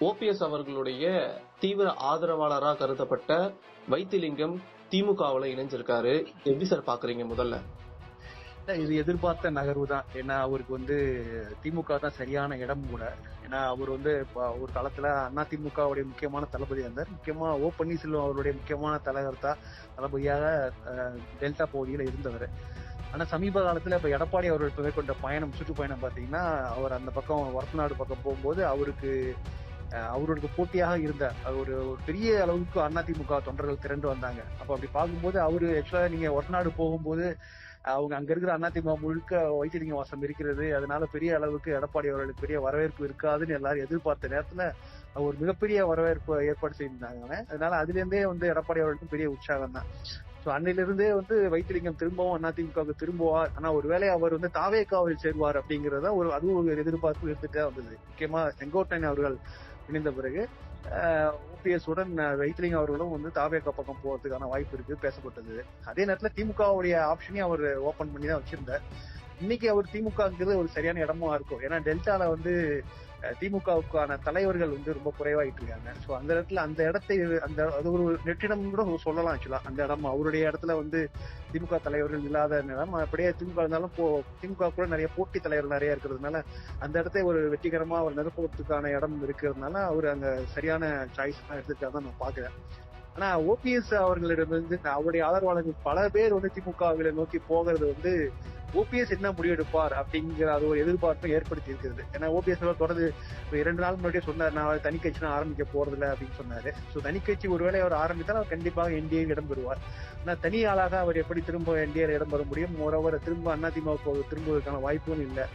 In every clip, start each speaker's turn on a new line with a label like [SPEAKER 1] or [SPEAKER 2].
[SPEAKER 1] OPS அவர்களுடைய தீவிர ஆதரவாளரா கருதப்பட்ட வைத்திலிங்கம் திமுகவுல இணைஞ்சிருக்காரு. எப்படி சார் பாக்குறீங்க முதல்ல?
[SPEAKER 2] இது எதிர்பார்த்த நகர்வு தான். ஏன்னா அவருக்கு திமுக தான் சரியான இடம் கூட. ஏன்னா அவர் ஒரு காலத்துல அதிமுகவுடைய முக்கியமான தளபதியா இருந்தார். முக்கியமா ஓ பன்னீர்செல்வம் அவருடைய முக்கியமான தளபதியாக டெல்டா பகுதியில இருந்தவர். ஆனா சமீப காலத்துல இப்ப எடப்பாடி அவர்கள் மேற்கொண்ட சுற்றுப்பயணம் பாத்தீங்கன்னா, அவர் அந்த பக்கம் ஒரத்தநாடு பக்கம் போகும்போது அவருக்கு போட்டியாக இருந்த ஒரு பெரிய அளவுக்கு அதிமுக தொண்டர்கள் திரண்டு வந்தாங்க. அப்ப அப்படி பார்க்கும்போது அவரு ஆக்சுவலா நீங்க ஒரநாடு போகும்போது அவங்க அங்க இருக்கிற அதிமுக முழுக்க வைத்திலிங்க வாசம் இருக்கிறது. அதனால பெரிய அளவுக்கு எடப்பாடி அவர்களுக்கு பெரிய வரவேற்பு இருக்காதுன்னு எல்லாரும் எதிர்பார்த்த நேரத்துல ஒரு மிகப்பெரிய வரவேற்பு ஏற்பாடு செய்திருந்தாங்க. அதனால அதுல இருந்தே எடப்பாடி அவர்களுக்கும் பெரிய உற்சாகம் தான். அன்னையிலிருந்தே வைத்திலிங்கம் திரும்பவும் அதிமுகவுக்கு திரும்புவார். ஆனா ஒருவேளை அவர் தாவேகாவில் சேர்வார் அப்படிங்கறத அதுவும் ஒரு எதிர்பார்ப்பு இருந்துட்டே வந்தது. முக்கியமா செங்கோட்டையன் அவர்கள் இணைந்த பிறகு ஓபிஎஸ் உடன் வைத்திலிங்கம் அவர்களும் தாவேகா பக்கம் போறதுக்கான வாய்ப்பு இருக்கு பேசப்பட்டது. அதே நேரத்துல திமுகவுடைய ஆப்ஷனையும் அவர் ஓபன் பண்ணி தான் வச்சிருந்தார். இன்னைக்கு அவர் திமுகங்கிறது ஒரு சரியான இடமா இருக்கும். ஏன்னா டெல்டால திமுகவுக்கான தலைவர்கள் ரொம்ப குறைவாயிட்டு இருக்காங்க. சோ அந்த இடத்துல அந்த இடத்தை அது ஒரு நெற்றிடம் கூட சொல்லலாம். ஆக்சுவலா அந்த இடம் அவருடைய இடத்துல திமுக தலைவர்கள் இல்லாத நேரம். அப்படியே திமுக இருந்தாலும் திமுக கூட நிறைய போட்டி தலைவர்கள் நிறைய இருக்கிறதுனால அந்த இடத்தை ஒரு வெற்றிகரமா அவர் நிரப்புவதற்கான இடம் இருக்கிறதுனால அவர் அங்க சரியான சாய்ஸ் தான் எடுத்துருக்காரு நான் பாக்குறேன். ஆனா ஓபிஎஸ் அவர்களிடமிருந்து அவருடைய ஆதரவாளர்கள் பல பேர் திமுகவில நோக்கி போகிறது ஓபிஎஸ் என்ன முடிவெடுப்பார் அப்படிங்கிற அது ஒரு எதிர்பார்ப்பை ஏற்படுத்தி இருக்கிறது. ஏன்னா ஓபிஎஸ் தொடர்ந்து 2 நாள் முன்னாடியே சொன்னார், நான் தனி கட்சி ஆரம்பிக்க போறதில்ல அப்படின்னு சொன்னாரு. சோ தனி கட்சி ஒருவேளை அவர் ஆரம்பித்தால் அவர் கண்டிப்பாக என்டிஏ இடம் பெறுவார். ஆனா தனி ஆளாக அவர் எப்படி திரும்ப என்டிஏ இடம் பெற முடியும்? மோரோவர் திரும்ப அதிமுக திரும்புவதற்கான வாய்ப்பும் இல்லை.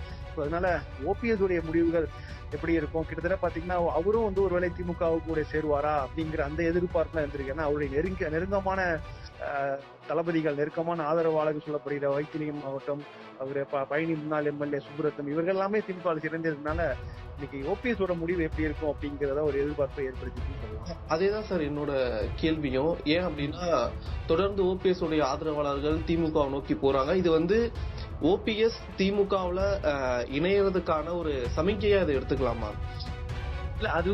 [SPEAKER 2] அதனால ஓபிஎஸ் உடைய முடிவுகள் எப்படி இருக்கும்? கிட்டத்தட்ட பாத்தீங்கன்னா அவரும் ஒருவேளை திமுகவுக்கு கூட சேருவாரா அப்படிங்கிற அந்த எதிர்பார்ப்புலாம் இருந்திருக்கு. ஏன்னா அவருடைய நெருக்கமான தளபதிகள், நெருக்கமான ஆதரவாளர்கள் சொல்லப்படுகிற வைத்திலிங்கம் மாவட்டம், அவரு பழனி முன்னாள் எம்எல்ஏ சுப்ரத்தம் இவர்கள் எல்லாமே திமுக சேர்ந்ததுனால இன்னைக்கு ஓபிஎஸ் ஓட முடிவு எப்படி இருக்கும் அப்படிங்கறத ஒரு எதிர்பார்ப்பை ஏற்படுத்தி சொல்லலாம்.
[SPEAKER 1] அதேதான் சார் என்னோட கேள்வியும். ஏன் அப்படின்னா தொடர்ந்து ஓபிஎஸ் உடைய ஆதரவாளர்கள் திமுக நோக்கி போறாங்க. இது ஓபிஎஸ் திமுகவுல இணையறதுக்கான ஒரு சமிக்கையா இதை எடுத்துக்கலாமா?
[SPEAKER 2] இல்ல அது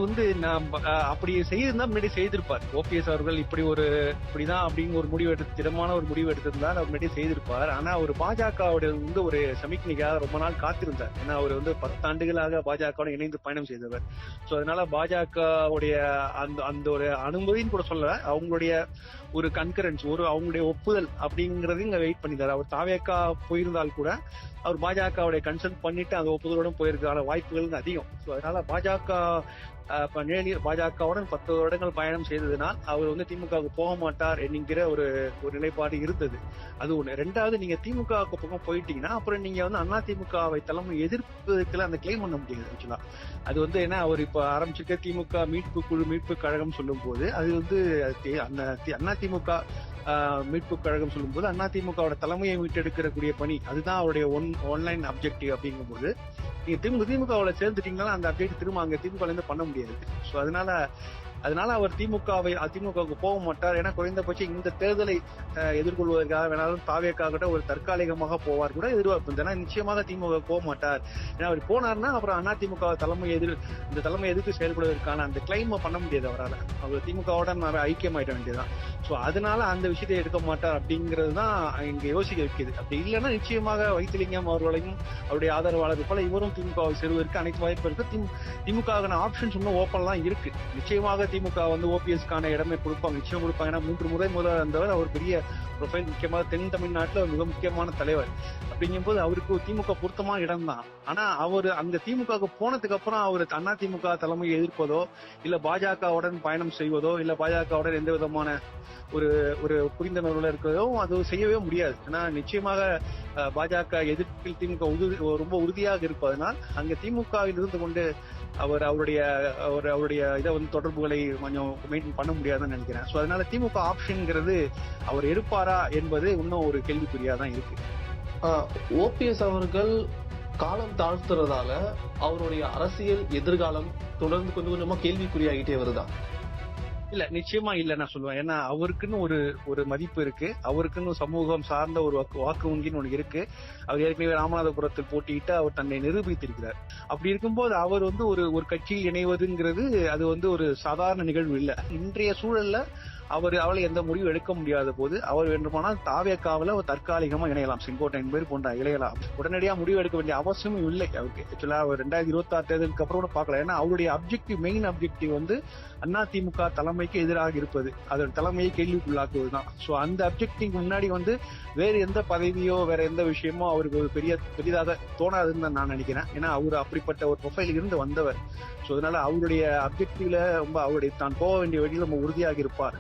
[SPEAKER 2] அப்படி செய்திருந்தா முன்னாடி செய்திருப்பார். ஓபிஎஸ் அவர்கள் இப்படிதான் அப்படின்னு ஒரு முடிவு திடமான ஒரு முடிவு எடுத்திருந்தால் அவர் முன்னாடி செய்திருப்பார். ஆனா ஒரு பாஜகவுடைய ஒரு சமிக்ஞைக்காக ரொம்ப நாள் காத்திருந்தார். ஏன்னா அவர் 10 ஆண்டுகளாக பாஜகவோட இணைந்து பயணம் செய்தவர். சோ அதனால பாஜகவுடைய அந்த ஒரு அனுமதின்னு கூட சொல்ல, அவங்களுடைய ஒரு கன்கரன்ஸ், அவங்களுடைய ஒப்புதல் அப்படிங்கறது இங்க வெயிட் பண்ணிட்டார். அவர் தாவேகா போயிருந்தால் கூட அவர் பாஜகவுடைய கன்சல்ட் பண்ணிட்டு அந்த ஒப்புதலோட போயிருக்கான வாய்ப்புகள் அதிகம். அதனால பாஜகவுடன் 10 வருடங்கள் பயணம் செய்ததுனால் அவர் திமுகவுக்கு போக மாட்டார் என்கிற ஒரு நிலைப்பாடு இருந்தது. அது ஒண்ணு. 2வது, நீங்க திமுகவுக்கு பக்கம் போயிட்டீங்கன்னா அப்புறம் நீங்க அதிமுகவை தலைமை எதிர்ப்பதற்குள்ள அந்த கிளைம் பண்ண முடியாது. ஆக்சுவலா அது ஏன்னா அவர் இப்ப ஆரம்பிச்சிருக்க திமுக மீட்பு கழகம் சொல்லும் போது அது அதிமுக மீட்பு கழகம் சொல்லும் போது அதிமுகவோட தலைமையை மீட்டெடுக்கக்கூடிய பணி அதுதான் அவருடைய ஒன்லைன் அப்ஜெக்டிவ். அப்படிங்கும்போது நீங்க திமுகவுல சேர்ந்துட்டீங்கன்னா அந்த அப்ஜெக்ட் திரும்ப அங்க திமுக இருந்து பண்ண முடியாது. சோ அதனால அவர் அதிமுகவுக்கு போக மாட்டார். ஏன்னா குறைந்தபட்சம் இந்த தேர்தலை எதிர்கொள்வதற்காக வேணாலும் தாவேக்காக ஒரு தற்காலிகமாக போவார் கூட எதிர்பார்ப்பு. ஏன்னா நிச்சயமாக திமுக போக மாட்டார். ஏன்னா அவர் போனார்னா அப்புறம் அதிமுக இந்த தலைமை எதிர்த்து செயல்படுவதற்கான அந்த கிளைம் பண்ண முடியாது அவரால். அவர் திமுகவோட ஐக்கியமாயிட வேண்டியதுதான். சோ அதனால அந்த விஷயத்தை எடுக்க மாட்டார் அப்படிங்கிறது தான் இங்க யோசிக்க வைக்குது. அப்படி இல்லைன்னா நிச்சயமாக வைத்திலிங்கம் அவர்களையும் அவருடைய ஆதரவாளர்கள் போல இவரும் திமுகவை சேருவதற்கு அனைத்து வாய்ப்பு இருக்கு. திமுக ஆப்ஷன்ஸ் இன்னும் ஓப்பன் தான் இருக்கு. நிச்சயமாக திமுக ஓபிஎஸ்கான இடமே கொடுப்பாங்க, நிச்சயம் கொடுப்பாங்க. ஏன்னா 3 முறை முதல்வர் இருந்தவர், அவர் பெரிய ப்ரொஃபைல், முக்கியமாக தென் தமிழ்நாட்டுல மிக முக்கியமான தலைவர். அப்படிங்கும்போது அவருக்கு திமுக பொருத்தமான இடம் தான். ஆனா அவர் அந்த திமுக போனதுக்கு அப்புறம் அவர் அதிமுக தலைமையை எதிர்ப்பதோ இல்ல பாஜகவுடன் பயணம் செய்வதோ இல்ல பாஜகவுடன் எந்த விதமான ஒரு புரிந்துணர்வுல இருக்கிறதோ அது செய்யவே முடியாது. ஏன்னா நிச்சயமாக பாஜக எதிர்ப்பில் திமுக ரொம்ப உறுதியாக இருப்பதனால் அங்க திமுகவில் இருந்து கொண்டு அவருடைய இதை தொடர்புகளை கொஞ்சம் மெயின்டைன் பண்ண முடியாதுன்னு நினைக்கிறேன். சோ அதனால திமுக ஆப்ஷன்ங்கிறது அவர் எடுப்பாரா என்பது இன்னும் ஒரு கேள்விக்குறியா தான் இருக்கு.
[SPEAKER 1] ஓபிஎஸ் அவர்கள் காலம் தாழ்த்துறதால அவருடைய அரசியல் எதிர்காலம் தொடர்ந்து கொஞ்சம் கொஞ்சமா கேள்விக்குறியாகிட்டே வருதா?
[SPEAKER 2] இல்ல நிச்சயமா இல்ல நான் சொல்லுவேன். ஏன்னா அவருக்குன்னு ஒரு ஒரு மதிப்பு இருக்கு, அவருக்குன்னு சமூகம் சார்ந்த ஒரு வாக்கு வங்கின்னு ஒண்ணு இருக்கு. அவர் ஏற்கனவே ராமநாதபுரத்தில் போட்டியிட்டு அவர் தன்னை நிரூபித்திருக்கிறார். அப்படி இருக்கும்போது அவர் வந்து ஒரு ஒரு கட்சியில் இணைவதுங்கிறது அது வந்து ஒரு சாதாரண நிகழ்வு இல்ல. இன்றைய சூழல்ல அவளை எந்த முடிவு எடுக்க முடியாத போது அவர் வேண்டுமானால் தாவேக்காவில தற்காலிகமா இணையலாம், செங்கோட்டையன் பேர் போன்ற இணையலாம். உடனடியா முடிவு எடுக்க வேண்டிய அவசியமும் இல்லை அவருக்கு. ஆக்சுவலா அவர் 2026 தேர்தலுக்கு அப்புறம் கூட பார்க்கலாம். ஏன்னா அவருடைய மெயின் அப்ஜெக்டிவ் வந்து அதிமுக தலைமைக்கு எதிராக இருப்பது, அதன் தலைமையை கேள்விக்குள்ளாக்குவதுதான். சோ அந்த அப்ஜெக்டிவ் முன்னாடி வந்து வேறு எந்த பதவியோ வேற எந்த விஷயமோ அவருக்கு ஒரு பெரிதாக தோணாதுன்னு நான் நினைக்கிறேன். ஏன்னா அவர் அப்படிப்பட்ட ஒரு ப்ரொஃபைல் இருந்து வந்தவர். சோ அதனால அவருடைய அப்ஜெக்டிவ்ல ரொம்ப அவருடைய தான் போக வேண்டிய வழியில் ரொம்ப உறுதியாக இருப்பார்.